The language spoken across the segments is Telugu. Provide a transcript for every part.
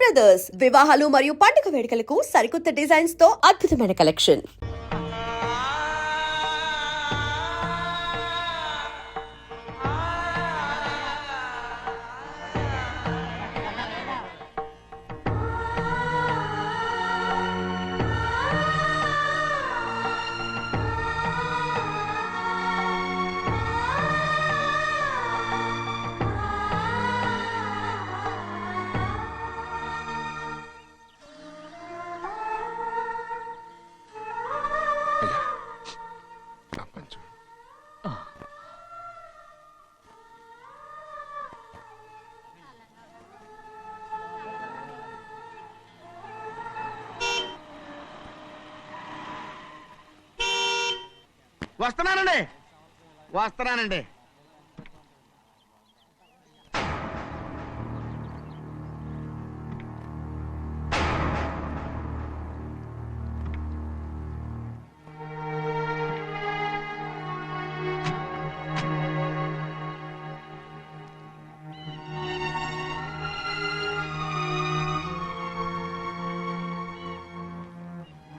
బ్రదర్స్ వివాహాలు మరియు పండుగ వేడుకలకు సరికొత్త డిజైన్స్ తో అద్భుతమైన కలెక్షన్. వస్తున్నానండి.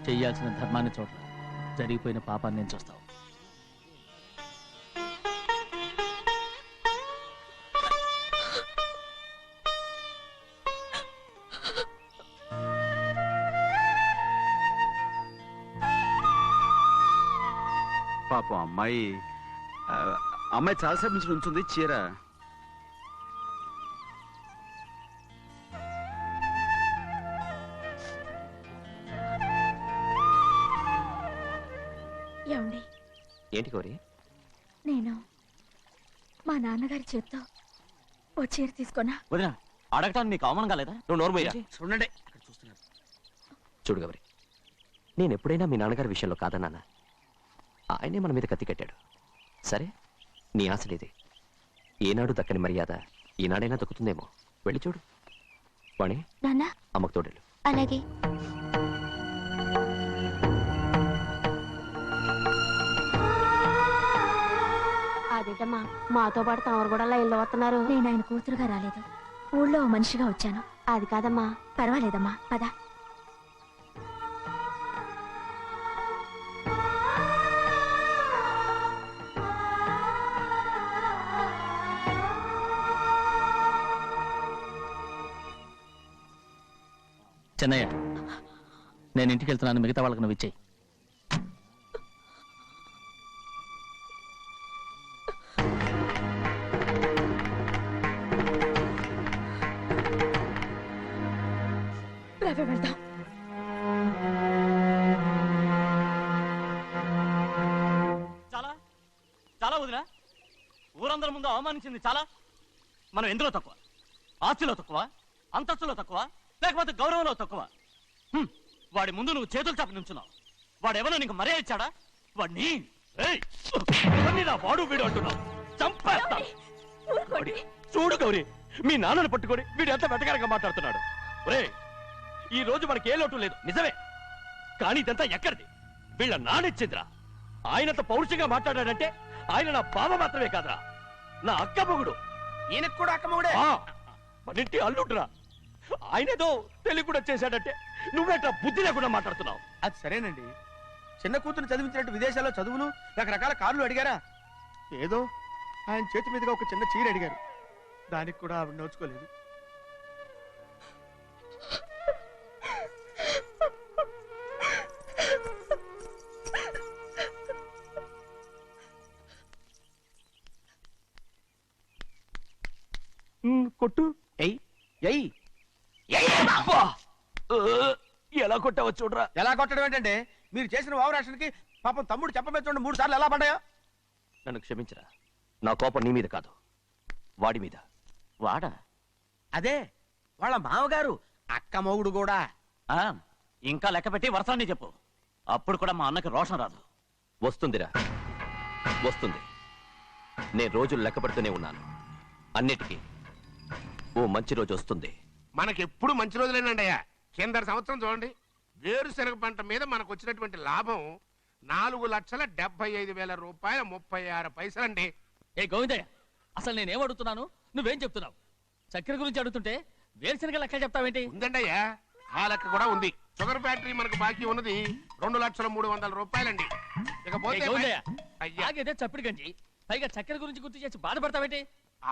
చెయ్యాల్సిన ధర్మాన్ని చోట్ల జరిగిపోయిన పాపాన్ని నేను చూస్తావు. పాపం అమ్మాయి చాలాసేపు నుంచి ఉంచుంది చీర. ఏమండి? ఏంటి కోరి? నేను మా నాన్నగారి చేత్తో ఓ చీర తీసుకున్నా. వదినా, అడగటానికి నీకు అవమానం కాలేదా? నువ్వు నోర్మయ్యా. చూడండి అక్కడ చూస్తున్నాడు. చూడు గౌరి, నేను ఎప్పుడైనా మీ నాన్నగారి విషయంలో కాదన్నానా? ఆయనే మన మీద కత్తి కట్టాడు. సరే, నీ ఆశలేదే. ఏనాడు దక్కని మర్యాద ఈనాడైనా దక్కుతుందేమో. వెళ్ళి చూడు. వాణి, నాన్న అమ్మకు తోడేళ్ళు. అలాగే. అదేటమ్మా, మాతో పాటు తమరు కూడా లైన్లో వస్తున్నారు. నేను ఆయన కూతురుగా రాలేదు, ఊళ్ళో ఓ మనిషిగా వచ్చాను. అది కాదమ్మా. పర్వాలేదమ్మా, పద. చెన్నయ్య, నేను ఇంటికి వెళ్తున్నాను. మిగతా వాళ్ళకి నువ్వు ఇచ్చేయి. వెళ్దాం. చాలా చాలా వదినా, ఊరందరి ముందు అవమానించింది చాలా. మనం ఎందులో తక్కువ? ఆస్తిలో తక్కువ? అంతస్తులో తక్కువ? లేకపోతే గౌరవంలో తక్కువ? వాడి ముందు నువ్వు చేతులు చాపి నుంచున్నావు. వాడెవరో నీకు మర్యాద ఇచ్చాడా? వాడిని వాడు వీడు అంటున్నావు. చంపేస్తా. చూడు గౌరీ, మీ నాన్నను పట్టుకొని వీడు ఎంత వెతకారంగా మాట్లాడుతున్నాడు. ఒరే, ఈ రోజు మనకి ఏ లోటు లేదు, నిజమే. కానీ ఇదంతా ఎక్కడిది? వీళ్ళ నానిచ్చిందిరా. ఆయనంత పౌరుషంగా మాట్లాడాడంటే ఆయన నా బావ మాత్రమే కాదురా, నా అక్క మొగుడు. ఈయనకు కూడా అక్క మొగుడే. మనింటి అల్లుడురా. ఆయనేదో తెలివి కూడా చేశాడంటే నువ్వేట్లా బుద్ధి లేకుండా మాట్లాడుతున్నావు. అది సరేనండి, చిన్న కూతురు చదివించినట్టు విదేశాల్లో చదువులు, రకరకాల కార్లు అడిగారా? ఏదో ఆయన చేతి మీదుగా ఒక చిన్న చీర అడిగారు, దానికి కూడా ఆవిడ నోచుకోలేదు. కొట్టు. ఎలా కొట్టావో చూడరా. ఎలా కొట్టడం ఏంటంటే, మీరు చేసిన వావరాక్షణకి పాపం తమ్ముడు చెప్పబెట్టండి 3 సార్లు ఎలా పడ్డాయో. నన్ను క్షమించరా. నా కోపం నీ మీద కాదు, వాడి మీద. వాడా? అదే వాళ్ళ మామగారు అక్క మొగుడు కూడా. ఇంకా లెక్క పెట్టి వరసాన్ని చెప్పు. అప్పుడు కూడా మా అన్నకి రోషం రాదు. వస్తుందిరా, వస్తుంది. నేను రోజులు లెక్క పెడుతూనే ఉన్నాను. అన్నిటికీ ఓ మంచి రోజు వస్తుంది. మనకెప్పుడు మంచి రోజులేనండి అయ్యా. కింద సంవత్సరం చూడండి, వేరుశనగ పంట మీద మనకు వచ్చినటువంటి లాభం 4,75,000 రూపాయల 36 పైసలండి. ఏ గోవిందయ్య, అసలు నేనేం అడుగుతున్నాను, నువ్వేం చెప్తున్నావు? చక్కెర గురించి అడుగుతుంటే వేరుశనగ లెక్క చెప్తావేంటి? ఉందండి అయ్యా, ఆ లెక్క కూడా ఉంది. షుగర్ ఫ్యాక్టరీ మనకు బాకీ ఉన్నది 2,03,00,000 రూపాయలండి. ఇకపోతే అయ్యా, ఆగేదే చప్పిడి గంజి, పైగా చక్కెర గురించి గుర్తు చేసి బాధపడతావేంటి?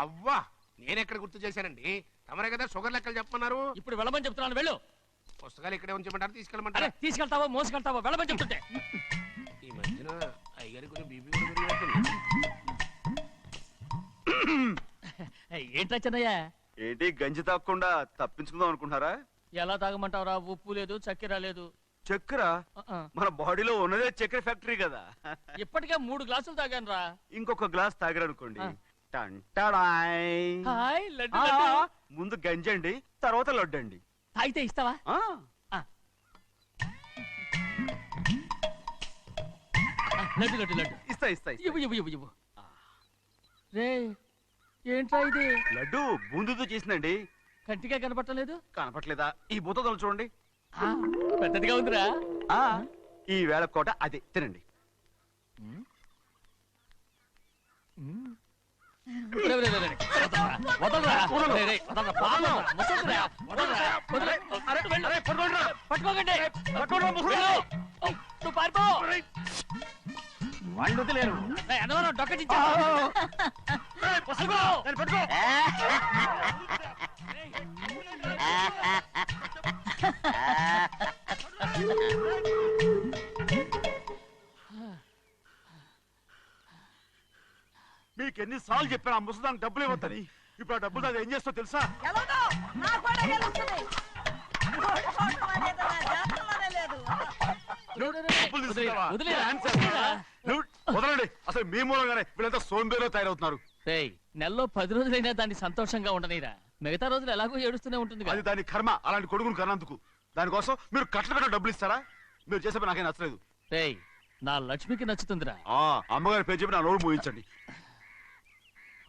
అవ్వా నేనెక్కడ గుర్తు చేశానండి, తమరే కదా షుగర్ లెక్కలు చెప్పమన్నారు. ఇప్పుడు వెళ్ళమని చెప్తున్నాను, వెళ్ళు. పుస్తకాలు ఇక్కడే ఉంచమంటారు, తీసుకెళ్ళమంటారా? అరే తీసుకెళ్తావో మోసుకెళ్తావో వెళ్ళమని చెప్తుంటే. ఈ మధ్యన అయ్యారికి కొంచెం బీపీ కూడా పెరిగినట్టుంది. ఏంట్రా చిన్నయ్య, ఏంటి గంజి తాగకుండా తప్పించుకుందాం అనుకుంటున్నారా? ఎలా తాగమంటావురా? ఉప్పు లేదు, చక్కెర లేదు. చక్కెర ఆ. మన బాడీలో ఉన్నదే చక్కెర ఫ్యాక్టరీ కదా. ఇప్పటికే 3 గ్లాసులు తాగాను రా. ఇంకొక గ్లాస్ తాగరనుకోండి, ఆ. టంటాడాయ్. హాయ్ లడ్డు ఆ, లడ్డు. ముందు గంజి అండి, తర్వాత లడ్డు అండి. తాగితే ఇస్తావా? ఆ, లడ్డు లడ్డు లడ్డు ఇస్తా ఇస్తా ఇస్తా. ఇవ్వు ఇవ్వు ఇవ్వు ఇవ్వు. రే ఏంట్రా ఇది? లడ్డు బూందుతో చేసిందండి. కంటిగా కనపట్టలేదు. కనపట్లేదా? ఈ బూతలు చూడండి. పెద్దదిగా ఉందిరా. ఆ, ఈ వేళ కోట అదే తినండి. రే, రే, రే, రే. వదలరా. రే, రే, వదలరా. పాపం. ముసలిరా. వదలరా. వదలరా. వెళ్ళు. పట్టుకోకండి. వెళ్ళు. నువ్వు పారిపో. వాళ్ళు వదిలేరు. రే, అన్నవరం డొక్కచించా. పట్టుకో. పట్టుకో. మీకు ఎన్నిసార్లు చెప్పాను ఆ ముసదానికి డబ్బులు ఇవ్వద్దని. ఇప్పుడు ఆ డబ్బులు అది ఏం చేస్తో తెలుసా? డబ్బులు తీసుకుంటావా? వదిలేరా. డాన్స్ చేస్తావా? నువ్వు వదలండి. అసలు మీ మూలంగానే వీళ్ళంతా సోంబేలో తయారవుతున్నారు. రేయ్, నెలలో 10 రోజులైనా దాన్ని సంతోషంగా ఉండనీరా. మిగతా రోజులు ఎలాగో ఏడుస్తూనే ఉంటుంది అది కదా. దాని కర్మ, అలాంటి కొడుకును కన్నందుకు. దానికోసం మీరు కట్ట డబ్బులు ఇస్తారా? మీరు చేసే పని నాకేం నచ్చలేదు. రేయ్, నా లక్ష్మికి నచ్చుతుందిరా. ఆ అమ్మగారి పేరు చెప్పి నా నోరు మోయించండి.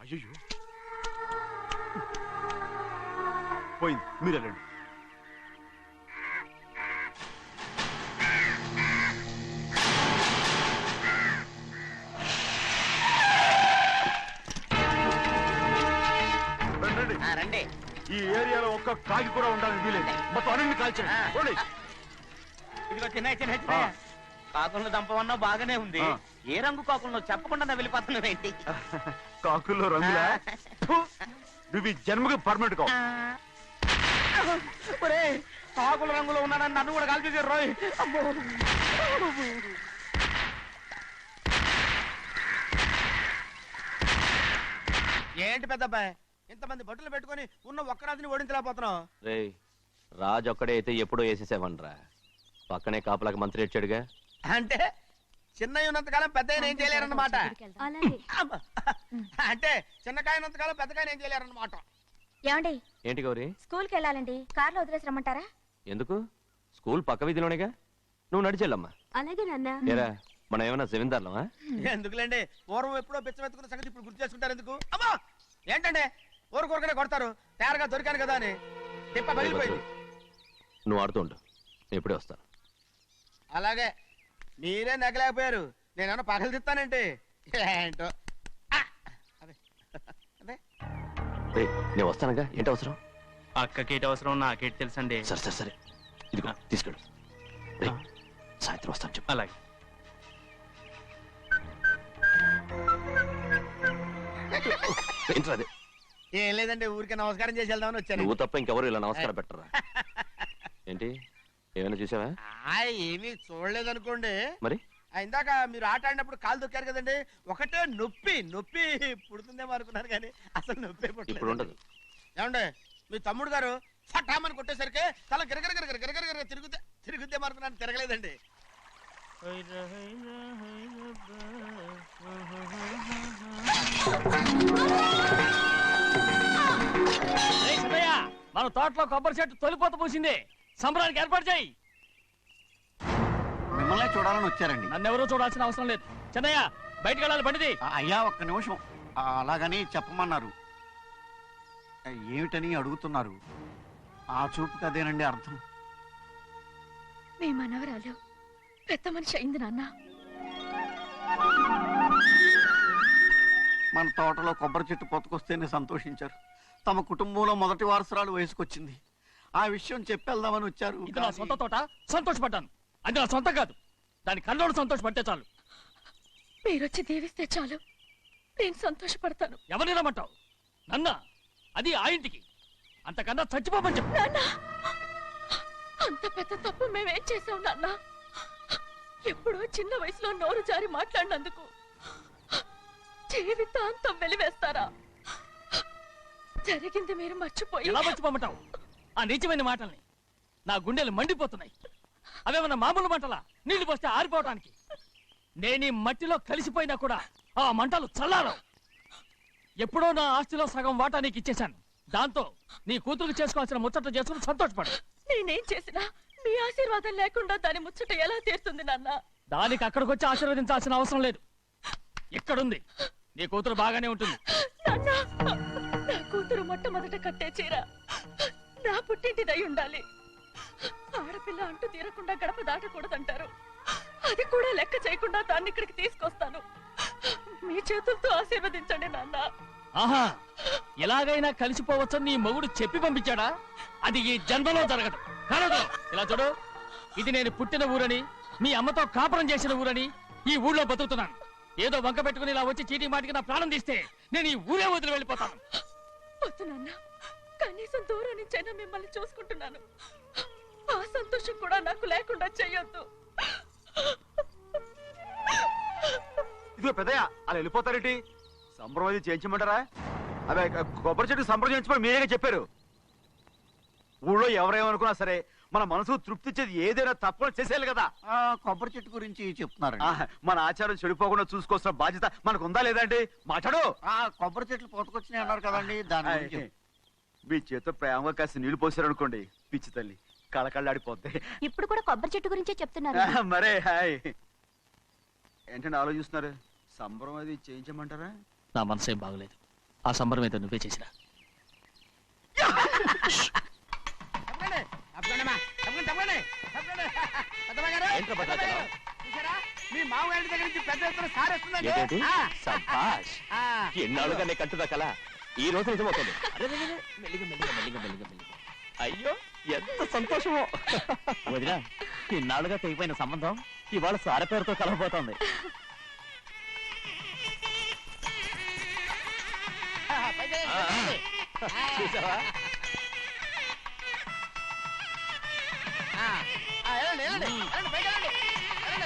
అయ్యో పోయింది, మీరు వెళ్ళండి. రండి. ఈ ఏరియాలో ఒక్క కాకి కూడా ఉండాలని వీలేదు. మొత్తం అన్ని కాల్చండి. పోండి. ఇదిగో చిన్న చిన్న చిన్న కాకులను దంపమన్నా బాగానే ఉంది. ఆ. ఏ రంగు కాకులను చెప్పకుండా వెళ్ళిపోతున్నావేంటి? కాకుల్లో రంగులా? ఫు! నువ్వు ఈ జన్మకి పర్మనెంట్ కావు. కాకుల రంగులో ఉన్నానని నన్ను కూడా కాల్చేసారు రోయ్. అమ్మో. ఏంటి పెద్దబ్బాయి, ఇంతమంది బట్టలు పెట్టుకొని ఉన్న ఒక్కరాజుని ఓడించలేకపోతున్నావు? రేయ్, రాజు ఒక్కడే అయితే ఎప్పుడో వేసేసేవనరా. పక్కనే కాపలాకి మంత్రి వచ్చాడుగా. అంటే చిన్నయ్య ఉన్నంతకాలం పెద్ద ఏం చేయలేరన్నమాట. అలాగే. అమ్మ. అంటే చిన్నకాయ ఉన్నంతకాలం పెద్దకాయ ఏం చేయలేరన్నమాట. ఏమండి, ఏంటి గౌరీ? స్కూల్కి వెళ్ళాలండి. కార్లో వదిలేసి రమ్మంటారా? ఎందుకు? స్కూల్ పక్క వీధిలోనేగా, నువ్వు నడిచెళ్ళమ్మా. అలాగే నాన్న. ఏరా, మనం ఏమన్నా జమీందార్లమా? ఎందుకులేండి, పూర్వం ఎప్పుడో బిచ్చమెత్తుకున్న సంగతి ఇప్పుడు గుర్తు చేసుకుంటారు ఎందుకు? అమ్మా ఏంటంటే ఊరుకోరుకనే కొడతారు, తయారుగా దొరికాను కదా అని. తిప్ప పగిలిపోయింది. నువ్వు ఆడుతూ ఉండు, నేను ఇప్పుడే వస్తాను. అలాగే, మీరే నగలేకపోయారు, నేనేమన్నా పగలు తిస్తానంటే ఏంటో. ఆ! అదే అదే రేయ్, నేను వస్తానుగా, ఏంటి అవసరం? అక్కకేటి అవసరం నాకేటి తెలుసండి. సరే సరే సరే, ఇదిగో తీసుకెళ్ళు. రేయ్, సాయంత్రం వస్తాను చెప్పు. అలాగే. ఏంట్రా అది? ఏం లేదండి, ఊరికే నమస్కారం చేసి వెళ్దామని వచ్చాను. నువ్వు తప్ప ఇంకెవరు ఇలా నమస్కారం పెట్టరా? ఏంటి, ఏమైనా చూసావా? ఏమీ చూడలేదనుకోండి. మరి ఇందాక మీరు ఆట ఆడినప్పుడు కాలు దొక్కారు కదండి, ఒకటే నొప్పి నొప్పి పుడుతుందేమో అనుకున్నారు కానీ అసలు నొప్పి ఇప్పుడు ఉండదు. ఏమండి, మీ తమ్ముడు గారు ఫటామని కొట్టేసరికి తల గిరగిర తిరుగుద్దేమో అనుకున్నాను, తిరగలేదండి. రేయ్ చిన్నయ్య, మన తోటలో కొబ్బరి చెట్టు తొలిపోత పూసింది. సంబరానికి ఏర్పాటు చేయి. మిమ్మల్ని చూడాలని వచ్చారండి. నన్నెవరూ చూడాల్సిన అవసరం లేదు. చిన్నయ్య, బయటికి వెళ్ళాలి, బండిది. అయ్యా ఒక్క నిమిషం, అలాగని చెప్పమన్నారు. ఏమిటని అడుగుతున్నారు? ఆ చూపుకి అదేనండి అర్థం. మీ మనవరాలు పెద్ద మనిషి అయింది నాన్న. మన తోటలో కొబ్బరి చెట్టు పొత్తుకొస్తేనే సంతోషించారు. తమ కుటుంబంలో మొదటి వారసురాలు వయసుకొచ్చింది. ఆ విషయం చెప్పేద్దామని వచ్చారు. ఇది నా సొంత తోట, సంతోషపడ్డాను. అది నా సొంతం కాదు, దాని కళ్ళోడు సంతోషపడితే చాలు. మీరొచ్చి దీవిస్తే చాలు, నేను సంతోషపడతాను. ఎవరిని రమ్మంటావు? నన్నా? అది ఆ ఇంటికి. అంతకన్నా చచ్చిపోమని చెప్పు. నాన్న, అంత పెద్ద తప్పు మేమేం చేసాం నాన్న? ఎప్పుడో చిన్న వయసులో నోరు జారి మాట్లాడినందుకు జీవితాంతం వెలివేస్తారా? జరిగింది మీరు మర్చిపోయి ఎలా మర్చిపోమంటావు ఆ నీచమైన మాటల్ని? నా గుండెలు మండిపోతున్నాయి. అవేమన్నా మామూలు మంటలా నీళ్లు పోస్తే ఆరిపోవటానికి? నేను ఈ మట్టిలో కలిసిపోయినా కూడా ఆ మంటలు చల్లారవు. ఎప్పుడో నా ఆస్తిలో సగం వాటా నీకు ఇచ్చేశాను. దాంతో నీ కూతురు చేసుకోవాల్సిన ముచ్చట చేసుకుని సంతోషపడు. నేనేం చేసినా మీ ఆశీర్వాదం లేకుండా దాని ముచ్చట ఎలా తీరుతుంది నాన్న? దానికి అక్కడికి వచ్చి ఆశీర్వదించాల్సిన అవసరం లేదు. ఇక్కడుంది, నీ కూతురు బాగానే ఉంటుంది. నాన్న, నా కూతురు మొట్టమొదట కట్టే చీర నా పుట్టింటిదై ఉండాలి. ఆడపిల్ల అంటూ తీరకుండా గడప దాటకూడదంటారు. అది కూడా లెక్క చేయకుండా దాన్ని ఇక్కడికి తీసుకొస్తాను. మీ చేతులతో ఆశీర్వదించండి నాన్న. ఆహా, ఎలాగైనా కలిసిపోవచ్చని నీ మొగుడు చెప్పి పంపించాడా? అది ఈ జన్మలో జరగదు. కలదు. ఇలా చూడు, ఇది నేను పుట్టిన ఊరని, మీ అమ్మతో కాపురం చేసిన ఊరని ఈ ఊళ్ళో బతుకుతున్నాను. ఏదో వంక పెట్టుకుని ఇలా వచ్చి చీటీ మాటికి నా ప్రాణం తీస్తే నేను ఈ ఊరే వదిలి వెళ్ళిపోతాను. వద్దు నాన్న, కనీసం దూరం నుంచైనా మిమ్మల్ని చూసుకుంటున్నాను. ఆ సంతోషం కూడా నాకు లేకుండా చెయ్యొద్దు. ఇదిగో పెద్దయ్య, అలా వెళ్ళిపోతారేంటి? సంబరం అది చేయించమంటారా? అదే కొబ్బరి చెట్టు సంబరం చేయించమని మీరేగా చెప్పారు. ఊళ్ళో ఎవరేమనుకున్నా సరే మన మనసు తృప్తిచ్చేది ఏదైనా తప్పకుండా చేసేయాలి కదా. కొబ్బరి చెట్టు గురించి చెప్తున్నారు. మన ఆచారం చెడిపోకుండా చూసుకోవాల్సిన బాధ్యత మనకు ఉందా లేదా అండి? మాట్లాడు. కొబ్బరి చెట్లు పోతకొచ్చినాయి అన్నారు కదండి, దాని గురించి. మీ చేత ప్రేమగా కాసి నీళ్లు పోసారనుకోండి, పిచ్చి తల్లి కళకళ్ళాడిపోద్ది. ఇప్పుడు కూడా కొబ్బరి చెట్టు గురించే చెప్తున్నారు. మరే హాయ్ ఏంటంటే ఆలోచిస్తున్నారు? సంబరం అది చేయించమంటారా? నా మనసేం బాగలేదు. ఆ సంబరం ఏదో నువ్వే చేసినా. మీ మామగారి దగ్గర నుంచి పెద్ద ఎత్తున సారేస్తుందండి. ఎన్నాళ్ళుగా నే కట్టుదా కల ఈ రోజు నిజమవుతుంది. అయ్యో ఎంత సంతోషమో. వదినా, ఇన్నాళ్ళుగా తెగిపోయిన సంబంధం ఇవాళ సార పేరుతో కలవబోతోంది. చూసావా?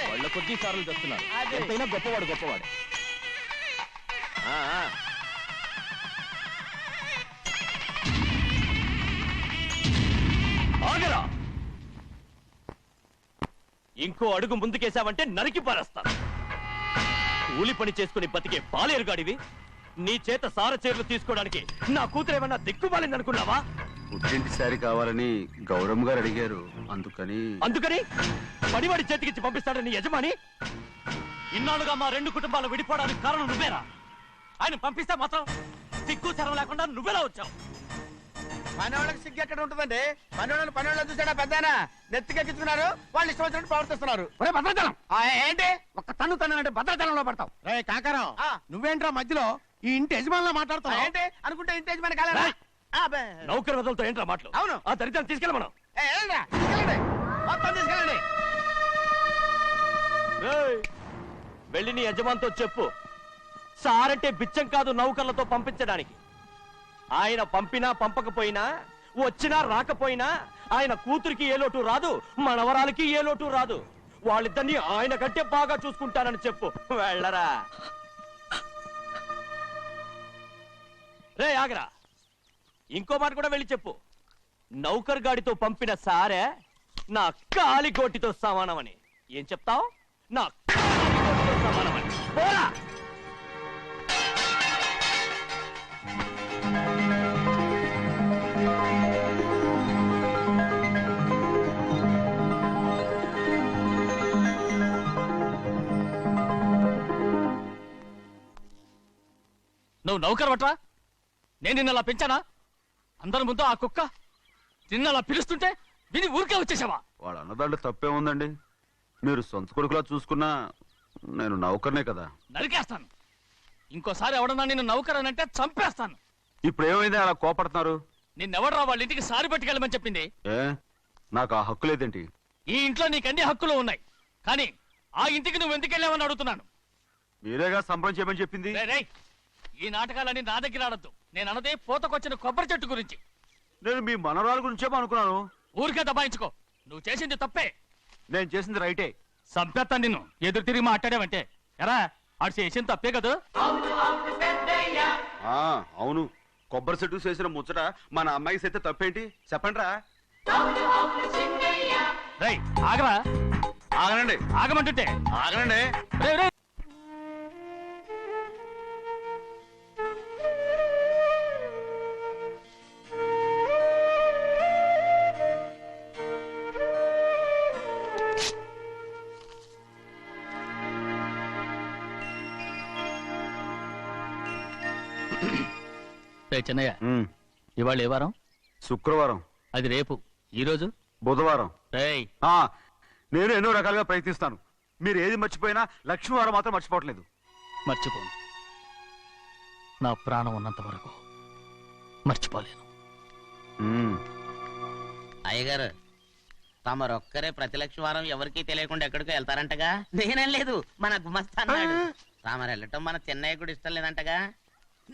వాళ్ళ కొద్ది సార్లు చెప్తున్నారు. ఎంతైనా గొప్పవాడు గొప్పవాడు. ఆగరా, ఇంకో అడుగు ముందుకేశావంటే నరికి పారేస్తాను. కూలి పని చేసుకుని బతికే బాలేరుగాడివి. నీ చేత సార చీరలు తీసుకోవడానికి నా కూతురు ఏమన్నా దిక్కుమాలింది అనుకున్నావా? పుట్టింటి సారి కావాలని గౌరమ్మ గారు అడిగారు, అందుకని పడివాడి చేతికిచ్చి పంపిస్తాడని యజమాని. ఇన్నాళ్ళుగా మా రెండు కుటుంబాలు విడిపోవడానికి కారణం నువ్వేరా? ఆయన పంపిస్తే మాత్రం సిగ్గు శరం లేకుండా నువ్వెలా వచ్చావు? పనివాళ్ళకి సిగ్గు ఎక్కడ ఉంటుందండి? పనివాళ్ళని చూసాడా పెద్దాయన? నెత్తికెక్కించుకున్నారు, వాళ్ళు ఇష్టం వచ్చినట్టు ప్రవర్తిస్తున్నారు. భద్రాచలం ఏంటి ఒక్క తన్ను తన్నంటే భద్రాచలంలో పడతావు. రే కాకారం, నువ్వేంట్రా మధ్యలో ఈ ఇంటి యజమానిలా మాట్లాడుతావు? ఏంటి అనుకుంటే ఇంటేజ్ మన కాలేదా? నౌకర్ వదలతో ఏంట్రా మాటలు? అవును. ఆ దరిద్రాన్ని తీసుకెళ్ళి మనం తీసుకెళ్ళండి, మొత్తం తీసుకెళ్ళండి. వెళ్ళి నీ యజమానితో చెప్పు, సారంటే బిచ్చం కాదు నౌకర్లతో పంపించడానికి. ఆయన పంపినా పంపకపోయినా, వచ్చినా రాకపోయినా ఆయన కూతురికి ఏ లోటు రాదు, మనవరాలకి ఏ లోటు రాదు. వాళ్ళిద్దరిని ఆయన కంటే బాగా చూసుకుంటానని చెప్పు. వెళ్ళరా. రే ఆగరా, ఇంకో మాట కూడా వెళ్ళి చెప్పు. నౌకర్ గాడితో పంపిన సారే నా కాలిగోటితో సమానమని. ఏం చెప్తావు? నా కాలిగోటితో సమానమని. పోరా. నువ్వు నౌకర్ పట్రా? నేను నిన్న అలా పెంచానా? అందరి ముందు ఆ కుక్క నిన్న అలా పిలుస్తుంటే విని ఊరికే వచ్చేసావా? వాళ్ళ అన్నదాంట్లో తప్పే ఉందండి. మీరు సొంత కొడుకులా చూసుకున్నా నేను నౌకర్నే కదా. నరికేస్తాను. ఇంకోసారి ఎవడన్నా నిన్ను నౌకర్ అని అంటే చంపేస్తాను. ఇప్పుడు ఏమైంది అలా కోపడుతున్నారు? నిన్నెవడరా వాళ్ళ ఇంటికి సారి పట్టుకెళ్ళమని చెప్పింది? ఏ నాకు ఆ హక్కు లేదేంటి? ఈ ఇంట్లో నీకు అన్ని హక్కులు ఉన్నాయి, కానీ ఆ ఇంటికి నువ్వు ఎందుకు వెళ్ళావని అడుగుతున్నాను. మీరేగా సంబరం చేయమని చెప్పింది. రేయ్, రేయ్, ఈ నాటకాలన్నీ నా దగ్గర ఆడద్దు. నేను అన్నదే పూతకొచ్చిన కొబ్బరి చెట్టు గురించి. నేను మీ మనవరాల గురించేమో అనుకున్నాను. ఊరికే దబాయించుకో, నువ్వు చేసింది తప్పే. నేను చేసింది రైటే. సంపేత్తాను నిన్ను ఎదురు తిరిగి మాట్లాడావంటే. ఎరా ఆడు చేసింది తప్పే కదా? ఆ అవును, కొబ్బరి చెట్టు చేసిన ముచ్చట మన అమ్మాయికి చేస్తే తప్పేంటి చెప్పండి రా. రేయ్ ఆగరా, ఆగనండి, ఆగమంటుంటే. ఆగనండి. రేయ్, రేయ్. చెన్నయ్య, ఇవాళ ఏ వారం? శుక్రవారం. అది రేపు. ఈ రోజు బుధవారం. రేయ్, నేను ఎన్నో రకాలుగా ప్రయత్నిస్తాను. మీరు ఏది మర్చిపోయినా లక్ష్మీవారం మాత్రం మర్చిపోవట్లేదు. మర్చిపోను. నా ప్రాణం ఉన్నంత వరకు మర్చిపోలేను. అయ్యగారు, తమరొక్కరే ప్రతి లక్షవారం ఎవరికీ తెలియకుండా ఎక్కడికో వెళ్తారంటగా? నేనేం లేదు, మన గుమస్తా అన్నాడు. తామరు వెళ్ళటం మన చెన్నయ్య కూడా ఇష్టం లేదంటగా?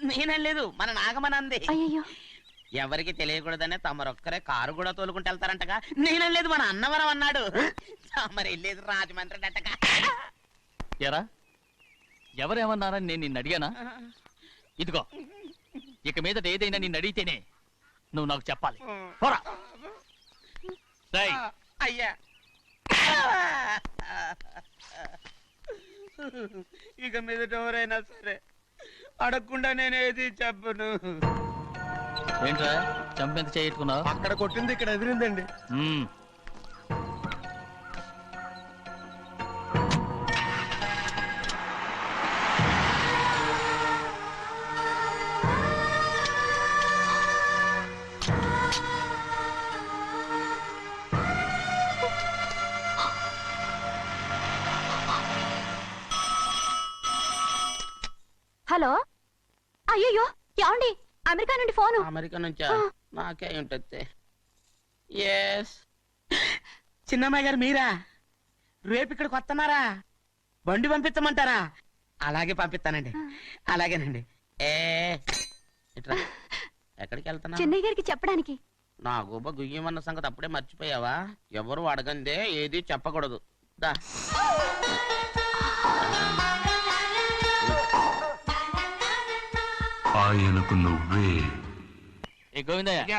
నేనేం లేదు, మన నాగమనంది. అయ్యో, ఎవరికి తెలియకూడదనే తమరొక్కరే కారు కూడా తోలుకుంటూ వెళ్తారంటగా? నేనేం లేదు, మన అన్నవరం అన్నాడు. తమరు వెళ్ళేది రాజమండ్రి అంటగా? ఎరా ఎవరేమన్నారని నేను నిన్ను అడిగానా? ఇదిగో, ఇక మీదట ఏదైనా నిన్ను అడిగితేనే నువ్వు నాకు చెప్పాలి. పోరా. రేయ్, అయ్యా, ఇక మీదట ఎవరైనా సరే అడగకుండా నేనేది చెప్పను. ఏంట్రా చంపెంత చేయట్టుకున్నావు? అక్కడ కొట్టింది ఇక్కడ ఎదిరిందండి. హలో. అయ్యో ఏమండి, అమెరికా నుండి ఫోను. అమెరికా నుంచా? నాకే ఉంటుంది. ఎస్, చిన్నమ్మాయి గారు మీరా? రేపు ఇక్కడికి వస్తున్నారా? బండి పంపించమంటారా? అలాగే పంపిస్తానండి. అలాగేనండి. ఇట్రా. ఎక్కడికి వెళ్తున్నా? చెన్నై గారికి చెప్పడానికి. నా గుబ్బ గుయ్యమన్న సంగతి అప్పుడే మర్చిపోయావా? ఎవరు అడగందే ఏది చెప్పకూడదు. దా. ఆయనకు నువ్వే. ఏ గోవిందయ్య,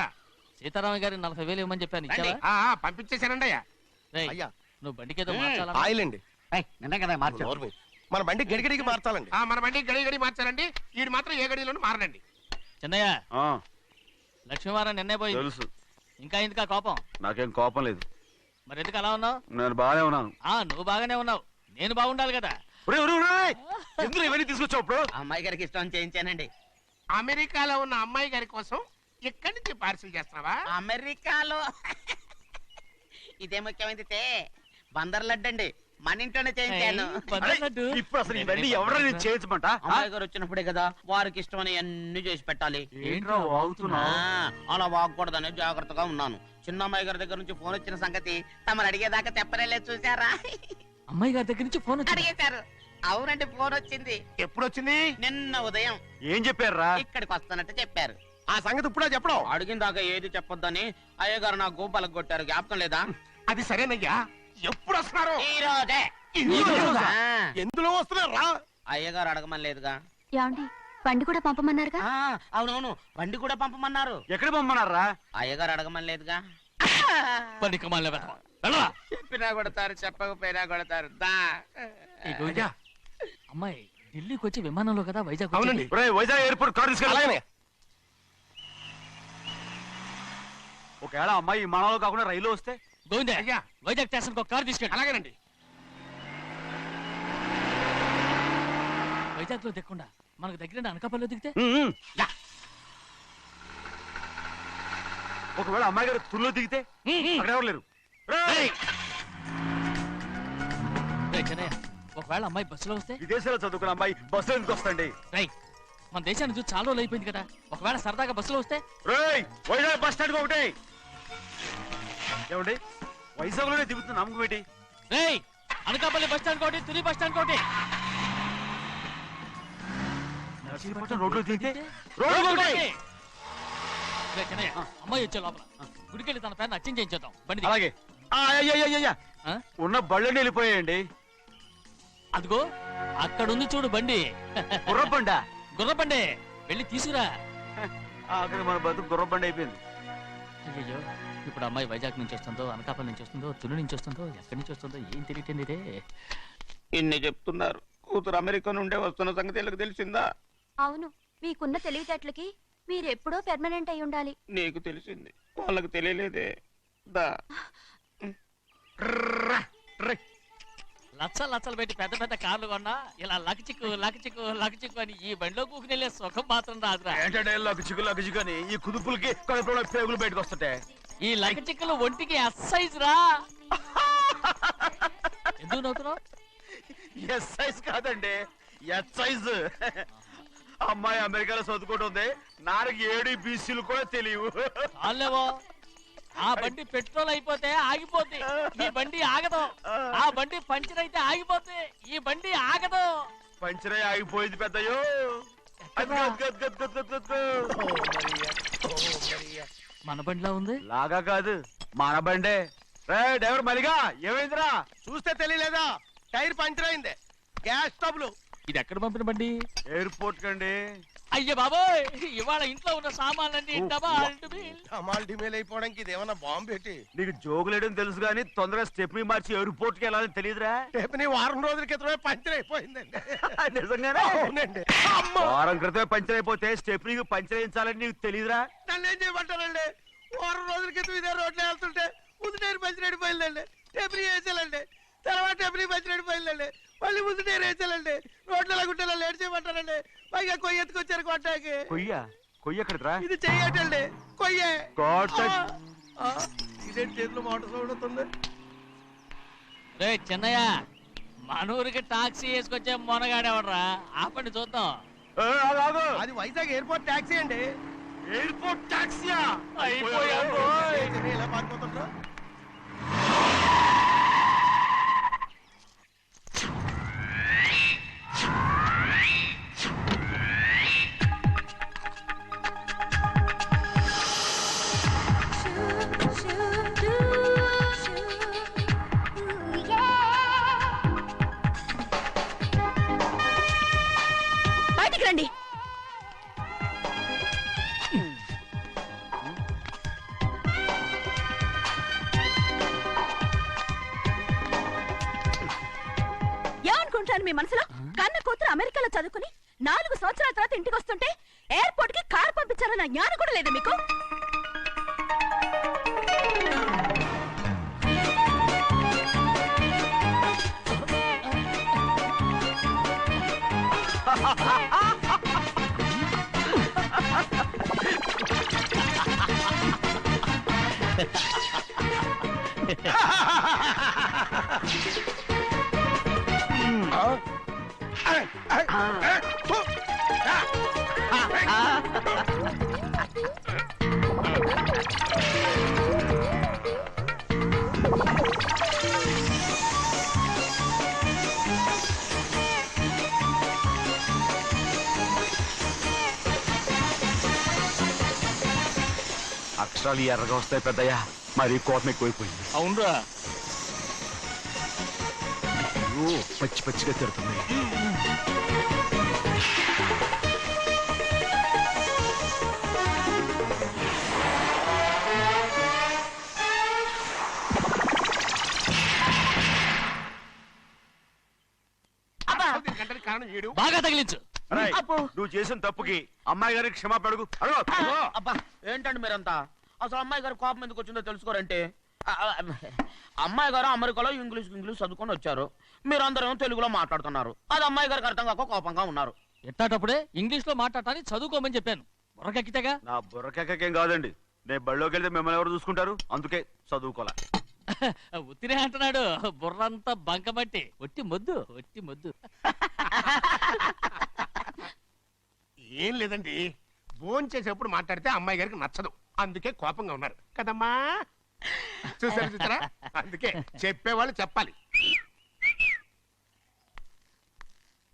సీతారామ గారి 40,000 ఇవ్వమని చెప్పాను, ఇచ్చావా? పంపించేశానండి అయ్యా. రేయ్, అయ్యా, నువ్వు బండికేదో మార్చాలా? ఆయిల్ అండి. నిన్న కదా మార్చారు. మన బండి గడిగడికి మార్చాలండి. మన బండి గడి గడి మార్చాలండి. వీడు మాత్రం ఏ గడిలోనూ మారనండి. చిన్నయ్య, లక్ష్మీవారం నిన్నే పోయింది. తెలుసు. ఇంకా ఎందుకా కోపం? నాకేం కోపం లేదు. మరి ఎందుకు అలా ఉన్నావు? నేను బాగానే ఉన్నాను. నువ్వు బాగానే ఉన్నావు, నేను బాగుండాలి కదా. ఎందుకు ఇవన్నీ తీసుకొచ్చావు? ఇప్పుడు అమ్మాయి గారికి ఇష్టం చేయించానండి. అమెరికాలో ఉన్న అమ్మాయి గారి కోసం ఎక్కడి నుంచి పార్సిల్ చేస్తున్నావా? అమెరికాలో ఇదే ముఖ్యమైనది. బందర్ లడ్డు అండి, మన ఇంట్లోనే చేయించాను. ఇప్పుడు అసలు ఇవన్నీ ఎవరైనా చేయించమంట? అమ్మాయి గారు వచ్చినప్పుడే కదా వారికి ఇష్టమని అన్ని చేసి పెట్టాలి. ఏంట్రా వాగుతున్నా? అలా వాగకూడదని జాగ్రత్తగా ఉన్నాను. చిన్న అమ్మాయి గారి దగ్గర నుంచి ఫోన్ వచ్చిన సంగతి తమరు అడిగేదాకా చెప్పలేదు. చూసారా? అమ్మాయి గారి దగ్గర నుంచి ఫోన్ అడిగేశారు. అవునండి, ఫోన్ వచ్చింది. ఎప్పుడు వచ్చింది? నిన్న ఉదయం. ఏం చెప్పారా? ఇక్కడికి వస్తానంటే చెప్పారు. ఆ సంగతి ఇప్పుడే చెప్పడం. అడిగిన దాకా ఏది చెప్పొద్దని అయ్యగారు నా గోపాలకు కొట్టారు. జ్ఞాపకం లేదా? అది సరేనయ్యా, ఎప్పుడు వస్తున్నారు? ఈ రోజే. ఎందులో వస్తున్నారా? అయ్యగారు అడగమని లేదుగా. ఏమండి, బండి కూడా పంపమన్నారుగా? అవునవును, బండి కూడా పంపమన్నారు. ఎక్కడ పంపమన్నారా? అయ్యగారు అడగమని లేదుగా. చెప్పినా కొడతారు, చెప్పకపోయినా కొడతారు. దా. అమ్మాయి ఢిల్లీకి వచ్చి విమానంలో కదా వైజాగ్. అవునండి. వైజాగ్ ఎయిర్పోర్ట్ కార్ తీసుకెళ్ళి. ఒకవేళ అమ్మాయి విమానంలో కాకుండా రైలు వస్తే? గోవిందయ్య, అయ్యా, వైజాగ్ స్టేషన్ ఒక కార్ తీసుకెళ్ళి. అలాగేనండి. వైజాగ్ లో దిక్కుండా మనకు దగ్గర అనకాపల్లిలో దిగితే? ఒకవేళ అమ్మాయి గారు తుల్లో దిగితే? అక్కడ ఎవరు లేరు. చెన్నయ్య, ఒకవేళ అమ్మాయి బస్సులో వస్తే? విదేశాల్లో చదువుకున్న అమ్మాయి బస్సులో ఎందుకు వస్తండి? మన దేశాన్ని చూసి చాలా రోజులు అయిపోయింది కదా, ఒకవేళ సరదాగా బస్సులో వస్తే. రేయ్ వైజాగ్ బస్ స్టాండ్ ఒకటి ఏమండి, వైజాగ్ లోనే దిగుతుంది నమ్మకం ఏంటి? రేయ్ అనకాపల్లి బస్ స్టాండ్ కోటి, తుని బస్ స్టాండ్ కోటి. నర్సీపట్నం రోడ్లో దిగితే అమ్మాయి వచ్చే లోపల గుడికెళ్ళి తన పేరుని అచ్చం చేయించేద్దాం బండి. అలాగే. ఉన్న బళ్ళని వెళ్ళిపోయాయండి. అదిగో అక్కడుంది చూడు బండి. గుర్రబండ. గుర్రబండి వెళ్ళి తీసుకురా. అక్కడ మన బతుకు గుర్రబండ అయిపోయింది. అయ్యో ఇప్పుడు అమ్మాయి వైజాగ్ నుంచి వస్తుందో, అనకాపల్లి నుంచి వస్తుందో, తుని నుంచి వస్తుందో, ఎక్కడి నుంచి వస్తుందో ఏం తెలియటండి ఇదే. ఇన్ని చెప్తున్నారు, కూతురు అమెరికా నుండే వస్తున్న సంగతి వీళ్ళకి తెలిసిందా? అవును, మీకున్న తెలివితేటలకి మీరెప్పుడో పెర్మనెంట్ అయి ఉండాలి. నీకు తెలిసింది, వాళ్ళకి తెలియలేదే. దా లచ్చలు పెట్టి పెద్ద పెద్ద కార్లు కొన్నా ఇలా లకచిక్కు లకచిక్కు లకచిక్కు అని ఈ బండిలో కూకుని వెళ్ళే సుఖం మాత్రం రాదురా. ఏంటంటే లగచిక్కు అని ఈ కుదుపులకి కడుపులో పేగులు బయటకు వస్తుంటాయి. ఈ లకచిక్కులు ఒంటికి ఎక్సైజ్ రా. ఎందుకు నవ్వుతున్నావు? ఎక్సైజ్ కాదండి, ఎక్సైజ్. అమ్మాయి అమెరికాలో చదువుకుంటుంది, నాకు 7 బీసీలు కూడా తెలియవు. చాలేవో, ఆ బండి పెట్రోల్ అయిపోతే ఆగిపోద్ది, ఈ బండి ఆగదు. ఆ బండి పంచర్ అయితే ఆగిపోద్ది, ఈ బండి ఆగదు. పంచరే ఆగిపోయింది పెద్దయ్యో. మన బండిలా ఉంది. లాగా కాదు, మన బండే. డ్రైవర్ మలిగా ఏమైందిరా? చూస్తే తెలియలేదా? టైర్ పంచర్ అయింది. గ్యాస్ స్టవ్లు. ఇది ఎక్కడ పంపిన బండి? ఎయిర్పోర్ట్ కండి. అయ్య బాబోయ్, ఇవాళ ఇంట్లో ఉన్న సామాన్లన్నీ డమాల్ డిమేల్ అయిపోవడానికి ఇదేమన్నా బాంబు పెట్టి. నీకు జోగులేయడం తెలుసు కానీ తొందరగా స్టెప్ని మార్చి ఎయిర్పోర్ట్ కి వెళ్ళాలని తెలియదురా? స్టెప్ని వారం రోజుల క్రితమే పంచర్ అయిపోయిందండి. నిజంగానే? అవునండి. వారం క్రితమే పంచర్ అయిపోతే స్టెప్ని పంచర్ వేయించాలని నీకు తెలియదురా? నన్ను ఏం చేయమంటారండి? వారం రోజుల క్రితం ఇదే రోడ్లో వెళ్తుంటే ముందు టైర్ పంచర్ అయిపోయిందండి. స్టెప్ని వేసాలండి, తర్వాత స్టెప్ని పంచర్ అయిపోయిందండి, మళ్ళీ ముందు టైర్ వేసాలండి. రోడ్లు ఎలాగుంటే లేట్ చేయమంటారండి. పైగా కొయ్య ఎత్తుకొచ్చారు కొట్టాకి. కొయ్య ఎక్కడిరా? ఇది చెయ్యటండి, కొయ్యే. ఇదే చేతిలో మోటార్ సౌండ్ అవుతుంది. రే చిన్నయ్య, మనూరికి టాక్సీ వేసుకొచ్చే మొనగాడేవడరా? ఆపండి చూద్దాం. అది వైజాగ్ ఎయిర్పోర్ట్ టాక్సీ అండి. ఎయిర్పోర్ట్ టాక్సీయా? ఇలా పారిపోతుండ్రా. బయటికి రండి. ఏమనుకుంటాను మీ మనసులో? కన్న కూతురు అమెరికాలో చదువుకుని 4 సంవత్సరాల తర్వాత ఇంటికి వస్తుంటే ఎయిర్పోర్ట్ కి కారు పంపించారన్న జ్ఞానం కూడా లేదా మీకు? అక్షరాలు ఎర్రగా వస్తాయి పెద్దయ్యా, మరి కోపం ఎక్కువైపోయింది. అవునరా, పచ్చి పచ్చిగా తిడుతుంది. బాగా తగిలించు. నువ్వు చేసిన తప్పుకి అమ్మాయి గారికి క్షమాపణ అడుగు. అబ్బా ఏంటండి మీరంతా? అసలు అమ్మాయి గారు కోపం ఎందుకు వచ్చిందో తెలుసుకోరంటే, అమ్మాయి గారు అమెరికాలో ఇంగ్లీష్ చదువుకొని వచ్చారు, మీరందరూ తెలుగులో మాట్లాడుతున్నారు. అది అమ్మాయి గారికి అర్థం కాక కోపంగా ఉన్నారు. ఎట్టాటప్పుడే ఇంగ్లీష్ లో మాట్లాడటానికి చదువుకోమని చెప్పాను. బుర్రకెక్కితేగా. నా బుర్రకెక్కకేం కాదండి, నేను బళ్ళోకి వెళ్తే మిమ్మల్ని ఎవరు చూసుకుంటారు, అందుకే చదువుకోలే. ఉత్తినే అంటున్నాడు, బుర్రంతా బంకబట్టి. ఒట్టి మొద్దు, ఒట్టి మొద్దు. ఏం లేదండి, భోజనం చేసేప్పుడు మాట్లాడితే అమ్మాయి గారికి నచ్చదు, అందుకే కోపంగా ఉన్నారు కదమ్మా. చూసారా, అందుకే చెప్పేవాళ్ళు చెప్పాలి.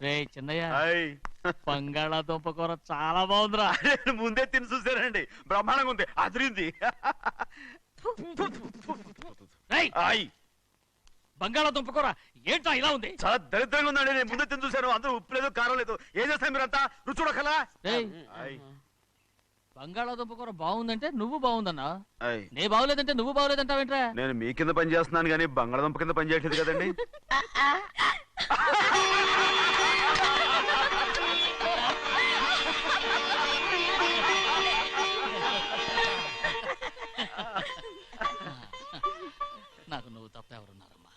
రే చిన్నయ్య, హాయ్. బంగాళాదుంప కూర చాలా బాగుందిరా. నేను ముందే తిని చూసానండి, బ్రహ్మాండంగా ఉంది, అదిరింది. రేయ్, హాయ్. బంగాళాదుంప కూర ఏంట్రా ఇలా ఉంది? చాలా దరిద్రంగా ఉందండి, నేను ముందే తిని చూశాను, అందరూ ఉప్పు లేదు కారం లేదు. ఏం చేస్తారు మీరంతా, రుచి చూడకలా. రేయ్, హాయ్. బంగాళాదుంప కూర బాగుందంటే నువ్వు బాగుందన్నా, హాయ్. నే బాగులేదంటే నువ్వు బాగులేదంటావేంట్రా? నేను మీ కింద పని చేస్తున్నాను కానీ బంగాళదుంప కింద పని చేయట్లేదు కదండి. నాకు నువ్వు తప్ప ఎవరున్నారమ్మా?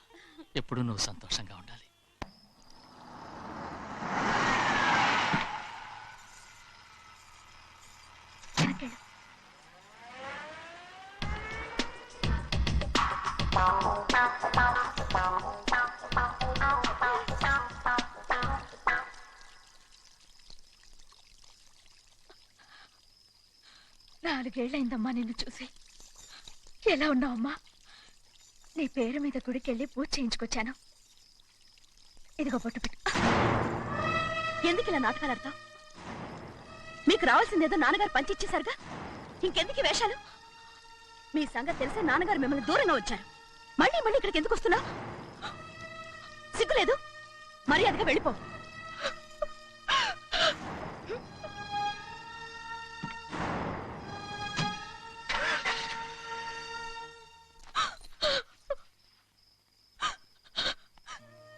ఎప్పుడు నువ్వు సంతోషంగా ఉండాలి. నాలుగేళ్లైందమ్మా నిన్ను చూసి. ఎలా ఉన్నావమ్మా? నీ పేరు మీద గుడికెళ్ళి పూజ చేయించుకొచ్చాను. ఇదిగో బొట్టు పెట్టు. ఎందుకు ఇలా నాటకాలు ఆడతావు? మీకు రావాల్సిందేదో నాన్నగారు పంచిచ్చేశారుగా, ఇంకెందుకు ఈ వేషాలు? మీ సంగతి తెలిసే నాన్నగారు మిమ్మల్ని దూరంగా వచ్చారు. మళ్ళీ మళ్ళీ ఇక్కడికి ఎందుకు వస్తున్నావు? సిగ్గులేదు? మర్యాదగా వెళ్ళిపో.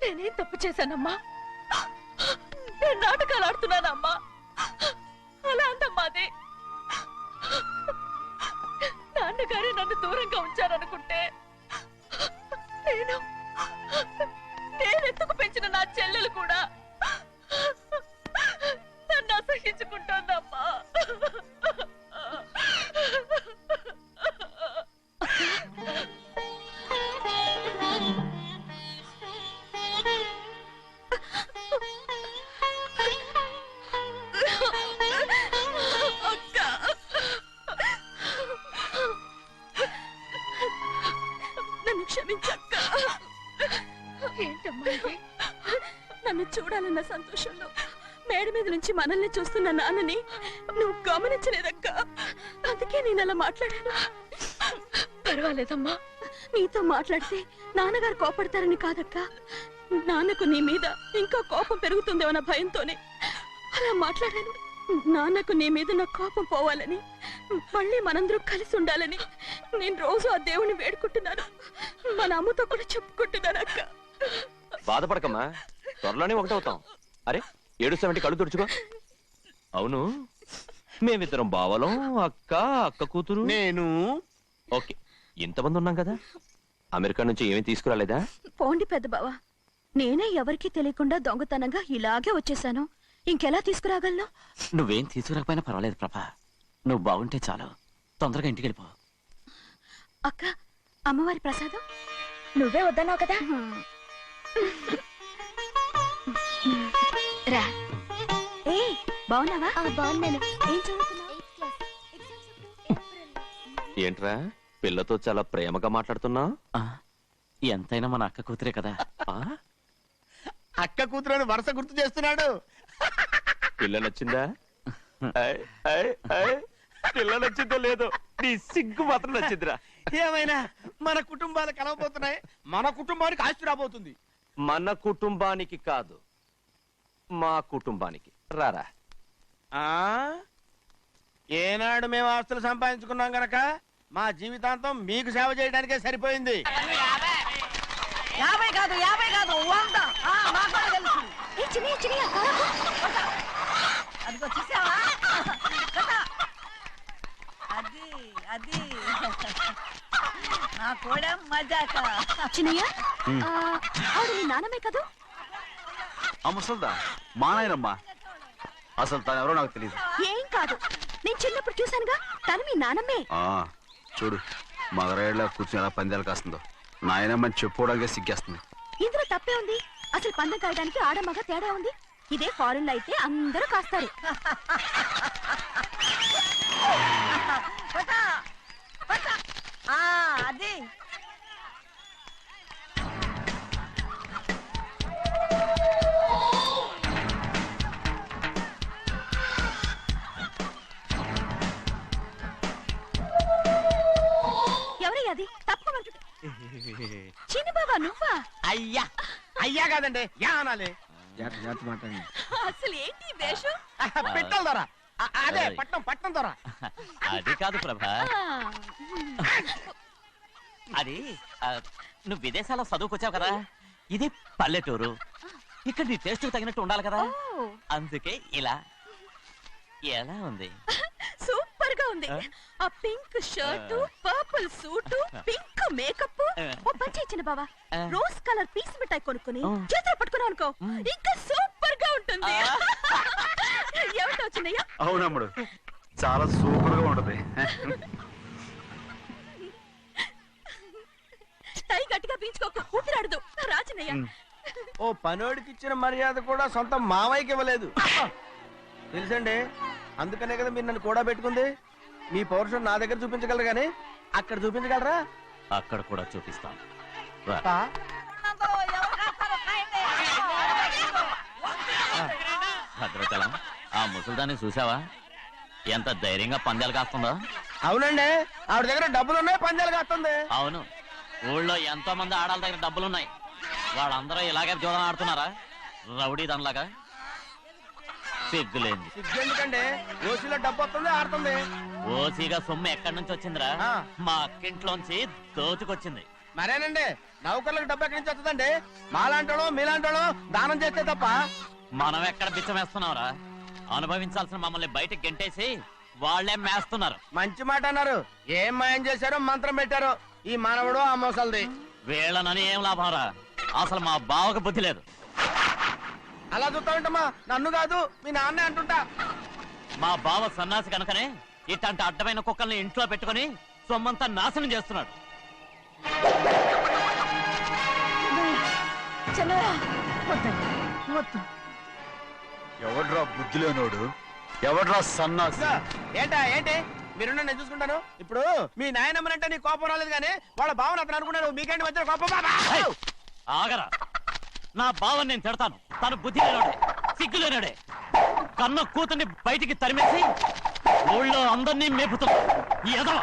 నేనేం తప్పు చేశానమ్మా? నేను నాటకాలు ఆడుతున్నానమ్మా. అలా అందమ్మా అది. నాన్నగారే నన్ను దూరంగా ఉంచారనుకుంటే నేనెత్తుకు పెంచిన నా చెల్లెలు కూడా నన్ను అసహించుకుంటోందమ్మా. నన్ను క్షమించక్క. ఏంటమ్మా ఇది? నన్ను చూడాలన్న సంతోషంలో మేడ మీద నుంచి మనల్ని చూస్తున్న నాన్నని నువ్వు గమనించలేదక్క. అందుకే నేను అలా మాట్లాడాను. పర్వాలేదమ్మా, నీతో మాట్లాడితే నాన్నగారు కోపడతారని కాదక్క. నాన్నకు నీ మీద ఇంకా కోపం పెరుగుతుందేమన్న భయంతోనే అలా మాట్లాడాను. నాన్నకు నీ మీద నా కోపం పోవాలని, మళ్ళీ మనందరూ కలిసి ఉండాలని నేను రోజు ఆ దేవుని వేడుకుంటున్నాను. మన అమ్మతో కూడా చెప్పుకుంటున్నాను అక్క. బాధపడకమ్మా, త్వరలోనే ఒకటవుతాం. అరే ఏడుస్తామంటే కళ్ళు తుడుచుకో. అవును, మేమిద్దరం బావలం, అక్క కూతురు, నేను. ఓకే, ఇంతమంది ఉన్నాం కదా. అమెరికా నుంచి ఏమీ తీసుకురాలేదా? పోండి పెద్ద బావ, నేనే ఎవరికీ తెలియకుండా దొంగతనంగా ఇలాగే వచ్చేసాను. ఇంకెలా తీసుకురాగలను? నువ్వేం తీసుకురాకపోయినా పర్వాలేదు ప్రభా, నువ్వు బాగుంటే చాలు. తొందరగా ఇంటికి వెళ్ళిపో. అక్క, అమ్మవారి ప్రసాదం నువ్వే వద్దన్నావు కదా. రా. ఏ బాగున్నావా? బాగున్నాను. ఏం చదువుతున్నావు? ఏంట్రా పిల్లతో చాలా ప్రేమగా మాట్లాడుతున్నా? ఎంతైనా మన అక్క కూతురే కదా. అక్క కూతురని వరుస గుర్తు చేస్తున్నాడు. పిల్ల నచ్చిందా? పిల్ల నచ్చిందో లేదో, నీ సిగ్గు మాత్రం నచ్చిందిరా. ఏమైనా మన కుటుంబాలు కలవబోతున్నాయి, మన కుటుంబానికి ఆస్తి రాబోతుంది. మన కుటుంబానికి కాదు, మా కుటుంబానికి. రారా. ఏనాడు మేము ఆస్తులు సంపాదించుకున్నాం గనక మా జీవితాంతం మీకు సేవ చేయడానికే సరిపోయింది. 50 కాదు 100. అదిగో చూసావా? అది నా కూడా మజాక. చిన్నయ్య, ఆవిడ నీ నాన్నమే కదా? ముసల్దా మా నాయనమ్మా, అసలు తను ఎవరో నాకు తెలియదు. ఏం కాదు, నేను చిన్నప్పుడు చూశానుగా, తను మీ నాన్నమ్మే. చూడు మగరాయిలా కూర్చుని ఎలా పందాలు కాస్తుందో. నాయనమ్మని చెప్పుకోవడానికి సిగ్గేస్తుంది. ఇందులో తప్పే ఉంది? అసలు పందెం కాయడానికి ఆడమగ తేడా ఉంది. ఇదే ఫారెన్ లో అయితే అందరూ కాస్తారు. అది ఎవరయ్యా అది? తప్పమంటు చిన్ని బాబా నువ్వా? అయ్యా అయ్యా కాదండి యా అనాలి. అసలు ఏంటి ఈ వేషం? పిట్టల దొర అదే పట్నం దొర. అది కాదు ప్రభా, అది నువ్వు విదేశాల్లో చదువుకొచ్చావు కదా, ఇది పల్లెటూరు, ఇక్కడ నీ టేస్ట్ తగినట్టు ఉండాలి కదా, ఓ, అందుకే ఇలా. ఎలా ఉంది? సూపర్ గా ఉంది. ఆ pink shirt, purple suit, pink makeup. ఓ పని చేయి చిన్న బావా, రోజ్ కలర్ పీస్ మిఠాయి కొనుక్కుని చేతిలో పట్టుకున్నావు అనుకో, ఇంకా సూపర్ గా ఉంటుంది. ఏమిటో చిన్నయ్య? అవునమ్ముడు, చాలా సూపర్ గా ఉంటది. టై గట్టిగా పీంచుకోకు, ఊపిరాడదు. రా చిన్నయ్య. ఓ పనోడికి ఇచ్చిన మర్యాద కూడా సొంత మావయ్యకి ఇవ్వలేదు తెలుసండి. అందుకనే కదా మీరు నన్ను కూడా పెట్టుకుంది. మీ పౌరుషం నా దగ్గర చూపించగలరు కానీ అక్కడ చూపించగలరా? అక్కడ కూడా చూపిస్తాను. భద్రాచలం, ఆ ముసల్దాన్ని చూసావా? ఎంత ధైర్యంగా పందాలు కాస్తుందో. అవునండి, ఆవిడ దగ్గర డబ్బులు ఉన్నాయి, పందాలు కాస్తుంది. అవును, ఊళ్ళో ఎంతో మంది ఆడాల దగ్గర డబ్బులున్నాయి, వాళ్ళందరూ ఇలాగే జోదం ఆడుతున్నారా రౌడీ దానిలాగా? సిగ్గులేంది. ఎందుకండి ఓసీలో డబ్బు వస్తుంది, ఆడుతుంది. ఓసీగా సొమ్ము ఎక్కడి నుంచి వచ్చిందిరా? మా అక్కింట్లోంచి దోచుకొచ్చింది. మరేనండి, నౌకర్లకు డబ్బు ఎక్కడి నుంచి వస్తుందండి? మాలాంటోళ్ళు మీలాంటోళ్ళు దానం చేస్తే తప్ప. మనం ఎక్కడ బిచ్చం వేస్తున్నావురా? అనుభవించాల్సిన మమ్మల్ని బయటకు గెంటేసి వాళ్లే మేస్తున్నారు. మంచి మాట అన్నారు. ఏం మాయం చేశారో మంత్రం పెట్టారో ఈ మానవుడు ఆ మోసల్ది. వీళ్ళనని ఏం లాభంరా? అసలు మా బావకు బుద్ధి లేదు. అలా చూస్తా ఉంటామా? నన్ను కాదు మీ నాన్నే అంటుంటా. మా బావ సన్నాసి కనుకనే ఇట్లాంటి అడ్డమైన కుక్కల్ని ఇంట్లో పెట్టుకుని సొమ్మంతా నాశనం చేస్తున్నాడు. ఎవడ్రా బుద్ధిలోనోడు? ఎవడ్రా సన్నాసి? ఏంటి మీరు నేను చూసుకుంటాను. ఇప్పుడు మీ నాయనమ్మనంటే నీ కోపం రాలేదు కానీ వాళ్ళ భావన అతను అనుకున్నాడు. మీకేంటి మధ్య కోపం? ఆగరా, నా బావని నేను తిడతాను. తను బుద్ధి లేనాడే, సిగ్గు లేనాడే, కన్న కూతుర్ని బయటికి తరిమేసి ఊళ్ళో అందరినీ మేపుతున్నా. ఎదవ